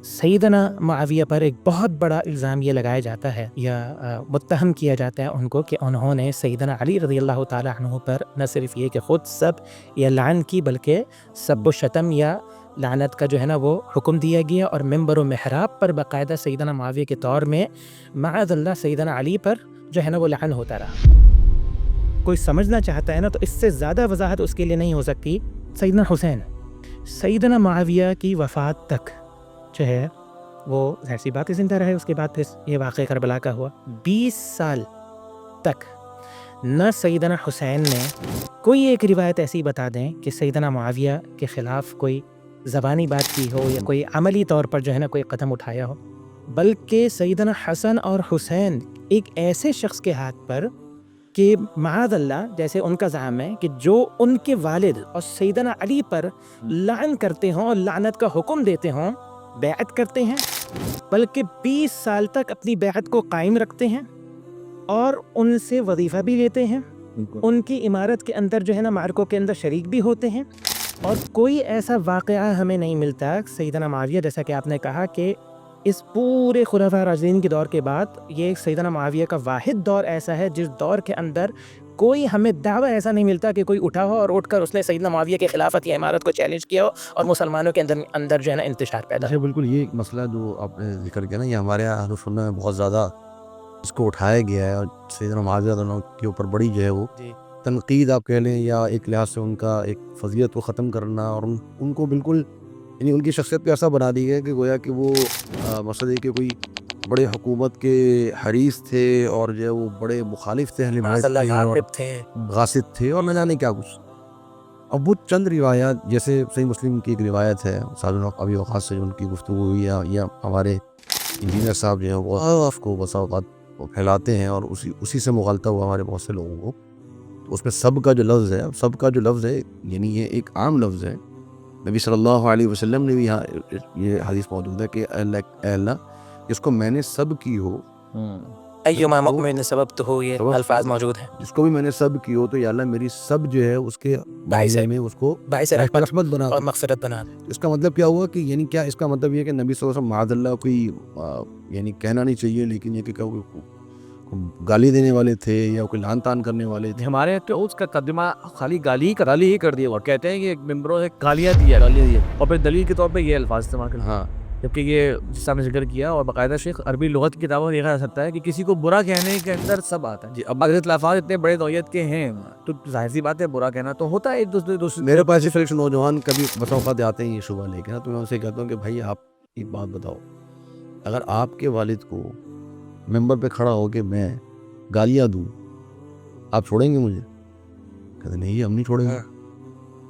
سیدنا معاویہ پر ایک بہت بڑا الزام یہ لگایا جاتا ہے یا متہم کیا جاتا ہے ان کو کہ انہوں نے سیدنا علی رضی اللہ تعالیٰ عنہ پر نہ صرف یہ کہ خود سب یا لعن کی بلکہ سب و شتم یا لعنت کا جو ہے نا وہ حکم دیا گیا، اور ممبر و محراب پر باقاعدہ سیدنا معاویہ کے طور میں معاذ اللہ سیدنا علی پر جو ہے نا وہ لعن ہوتا رہا۔ کوئی سمجھنا چاہتا ہے نا تو اس سے زیادہ وضاحت اس کے لیے نہیں ہو سکتی۔ سیدنا حسین سیدنا معاویہ کی وفات تک جو ہے وہ ظاہر سی بات زندہ رہے، اس کے بعد پھر یہ واقعہ کربلا کا ہوا۔ 20 سال تک نہ سیدنا حسین نے کوئی ایک روایت ایسی بتا دیں کہ سیدنا معاویہ کے خلاف کوئی زبانی بات کی ہو یا کوئی عملی طور پر جو ہے نا کوئی قدم اٹھایا ہو، بلکہ سیدنا حسن اور حسین ایک ایسے شخص کے ہاتھ پر کہ معاذ اللہ جیسے ان کا زعم ہے کہ جو ان کے والد اور سیدنا علی پر لعن کرتے ہوں اور لعنت کا حکم دیتے ہوں، بیعت کرتے ہیں، بلکہ 20 سال تک اپنی بیعت کو قائم رکھتے ہیں اور ان سے وظیفہ بھی لیتے ہیں، ان کی عمارت کے اندر جو ہے نا معرکوں کے اندر شریک بھی ہوتے ہیں۔ اور کوئی ایسا واقعہ ہمیں نہیں ملتا سیدنا معاویہ، جیسا کہ آپ نے کہا کہ اس پورے خلفاء راشدین کے دور کے بعد یہ سیدنا معاویہ کا واحد دور ایسا ہے جس دور کے اندر کوئی ہمیں دعویٰ ایسا نہیں ملتا کہ کوئی اٹھا ہو اور اٹھ کر اس نے سیدنا معاویہ کے خلافت یا امارت کو چیلنج کیا ہو اور مسلمانوں کے اندر جو ہے نا انتشار پیدا ہو۔ بالکل یہ ایک مسئلہ جو آپ نے ذکر کیا نا، یہ ہمارے یہاں اہل سنت میں بہت زیادہ اس کو اٹھایا گیا ہے، اور سیدنا معاویہ رضی اللہ عنہ کے اوپر بڑی جو ہے وہ تنقید آپ کہہ لیں یا ایک لحاظ سے ان کا ایک فضیلت کو ختم کرنا، اور ان کو بالکل یعنی ان کی شخصیت کو ایسا بنا دی گیا کہ گویا کہ وہ مسئلے کے کوئی بڑے حکومت کے حریص تھے اور جو ہے وہ بڑے مخالف تھے، غاصب تھے اور نہ جانے کیا کچھ۔ اب وہ چند روایات جیسے صحیح مسلم کی ایک روایت ہے سعد بن ابی وقاص سے جو ان کی گفتگو ہوئی یا ہمارے انجینئر صاحب جو ہیں وہ آپ کو بسا اوقات پھیلاتے ہیں اور اسی سے مغالطہ ہوا ہمارے بہت سے لوگوں کو۔ تو اس میں سب کا جو لفظ ہے یعنی یہ ایک عام لفظ ہے۔ نبی صلی اللہ علیہ وسلم نے بھی یہاں یہ حدیث موجود ہے کہ اے اللہ جس کو میں نے سب کی ہو، ایما مؤمن سبب تو ہو، یہ الفاظ موجود ہیں، جس کو بھی میں نے سب کی ہو تو یا اللہ میری سب جو ہے اس کے باعث میں اس کو باعث رحمت بنا اور مغفرت بنا۔ اس کا مطلب کیا ہوا کہ یعنی کیا اس کا مطلب یہ کہ نبی صلی اللہ علیہ وسلم معاذ اللہ کوئی یعنی کہنا نہیں چاہیے، لیکن یہ کہ گالی دینے والے تھے یا کوئی لعن طعن کرنے والے تھے؟ ہمارے تو اس کا ترجمہ خالی گالی ہی کر دیا، اور کہتے ہیں کہ ممبروں نے گالیاں دی اور پھر دلیل کے طور پہ یہ الفاظ استعمال کرتے ہیں۔ ہاں، جبکہ یہ جس طرح نے ذکر کیا اور باقاعدہ شیخ عربی لغت کی کتابوں میں دیکھا جا سکتا ہے کہ کسی کو برا کہنے کے اندر سب آتا ہے۔ اب اگر الفاظ اتنے بڑے نوعیت کے ہیں تو ظاہر سی بات ہے برا کہنا تو ہوتا ہے ایک دوسرے۔ میرے پاس صرف نوجوان کبھی بسا اوقات آتے ہیں یہ شبہ لے کے نا، تو میں ان سے کہتا ہوں کہ بھائی آپ ایک بات بتاؤ، اگر آپ کے والد کو ممبر پہ کھڑا ہو کے میں گالیاں دوں آپ چھوڑیں گے مجھے؟ کہتے نہیں ہم نہیں چھوڑیں گے۔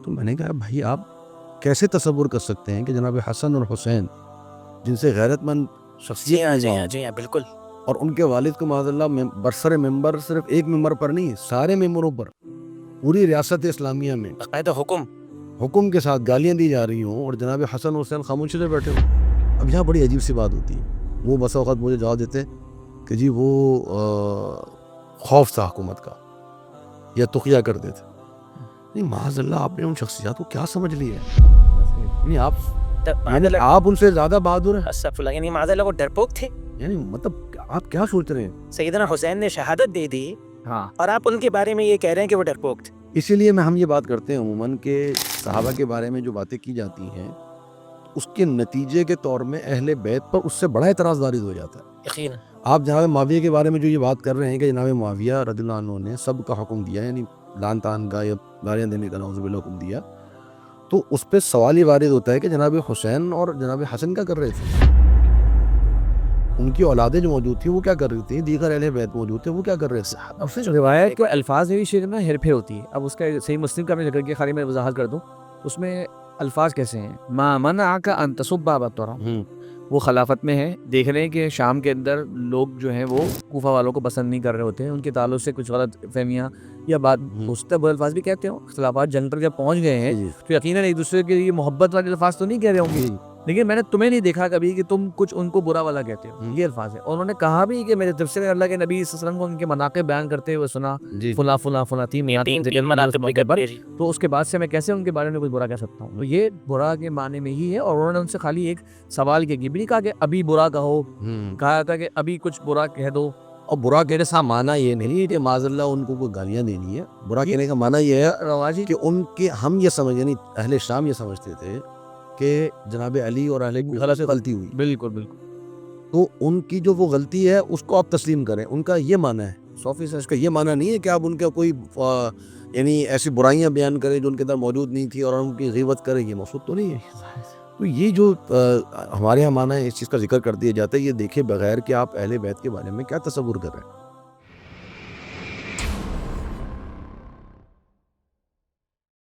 تو میں نے کہا بھائی آپ کیسے تصور کر سکتے ہیں کہ جناب حسن اور حسین جن سے غیرت مند شخصیت جی ہاں بالکل، اور ان کے والد کو معاذ اللہ برسر ممبر صرف ایک ممبر پر نہیں سارے ممبروں پر پوری ریاست اسلامیہ میں باقاعدہ حکم کے ساتھ گالیاں دی جا رہی ہوں اور جناب حسن حسین خاموشی سے بیٹھے ہوں؟ اب یہاں بڑی عجیب سی بات ہوتی ہے، وہ بسا اوقات مجھے جواب دیتے کہ جی وہ خوف تھا حکومت کا یا تقیہ کرتے تھے۔ نہیں معاذ اللہ آپ نے ان شخصیات کو کیا سمجھ لیا ہے؟ یعنی آپ ان سے زیادہ بہادر ہیں، یعنی معاذ اللہ وہ ڈرپوک تھے، یعنی مطلب آپ کیا سوچ رہے ہیں؟ سیدنا حسین نے شہادت دے دی ہاں، اور آپ ان کے بارے میں یہ کہہ رہے ہیں کہ وہ ڈرپوک تھے۔ اسی لیے ہم یہ بات کرتے ہیں عموماً کہ صحابہ کے بارے میں جو باتیں کی جاتی ہیں اس کے نتیجے کے طور میں اہل بیت پر اس سے بڑا اعتراض وارد ہو جاتا ہے۔ یقینا آپ جناب معاویہ کے بارے میں جو یہ بات کر رہے ہیں کہ جناب معاویہ رضی اللہ عنہ نے سب کا حکم دیا، یعنی لعن طعن کا یا گالیاں دینے کا نعوذ باللہ حکم دیا، تو اس پہ سوال یہ وارد ہوتا ہے کہ جناب حسین اور جناب حسن کیا کر رہے تھے؟ ان کی اولادیں جو موجود تھیں وہ کیا کر رہی تھیں؟ دیگر اہل بیت موجود تھے وہ کیا کر رہے تھے؟ اب پھر روایت کے الفاظ میں بھی شیخ نا ہیر پھیر ہوتی ہے۔ اب اس کا صحیح مسلم کا میں ذکر کیا، خالی میں وضاحت کر دوں اس میں الفاظ کیسے ہیں۔ ما منعک ان تصب ابا ترا، وہ خلافت میں ہے، دیکھ رہے ہیں کہ شام کے اندر لوگ جو ہیں وہ کوفہ والوں کو پسند نہیں کر رہے ہوتے ہیں، ان کے تعلق سے کچھ غلط فہمیاں یا بات مستقبل الفاظ بھی کہتے ہوں، اختلافات جنگ پر جب پہنچ گئے ہیں تو یقیناً ایک دوسرے کے لیے محبت والے الفاظ تو نہیں کہہ رہے ہوں گے، لیکن میں نے تمہیں نہیں دیکھا کبھی کہ تم کچھ ان کو برا والا کہتے ہو. یہ الفاظ ہے. اور انہوں نے کہا بھی کہ میرے تفسیر میں اللہ کے نبی صلی اللہ علیہ وسلم کو ان کے مناقب بیان کرتے ہوئے سنا, جی فلاں فلاں فلاں تھی میاں تو اس کے بعد سے میں کیسے ان کے بارے میں کچھ برا کہہ سکتا ہوں. تو یہ برا کے معنی میں ہی ہے. اور انہوں نے ان سے خالی ایک سوال کیا, بھی نہیں کہا کہ ابھی برا کہو, کہا تھا کہ ابھی کچھ برا کہہ دو. اور برا کہنے سے معنی یہ نہیں کہ معاذ اللہ ان کو کوئی گالیاں دینی ہے. برا کہنے کا معنی یہ ہے رواجی کہ ان کے ہم یہ سمجھ, یعنی اہل شام یہ سمجھتے تھے کہ جناب علی اور اہل کوفہ سے غلطی ہوئی, بالکل بالکل, تو ان کی جو وہ غلطی ہے اس کو آپ تسلیم کریں. ان کا یہ معنی ہے 100%. اس کا یہ معنی نہیں ہے کہ آپ ان کا کوئی یعنی ایسی برائیاں بیان کریں جو ان کے اندر موجود نہیں تھی اور ان کی غیبت کریں, یہ مقصود تو نہیں ہے. تو یہ جو ہمارے یہاں معنی ہے اس چیز کا ذکر کر دیا جاتا ہے, یہ دیکھے بغیر کہ آپ اہل بیت کے بارے میں کیا تصور کر رہے ہیں.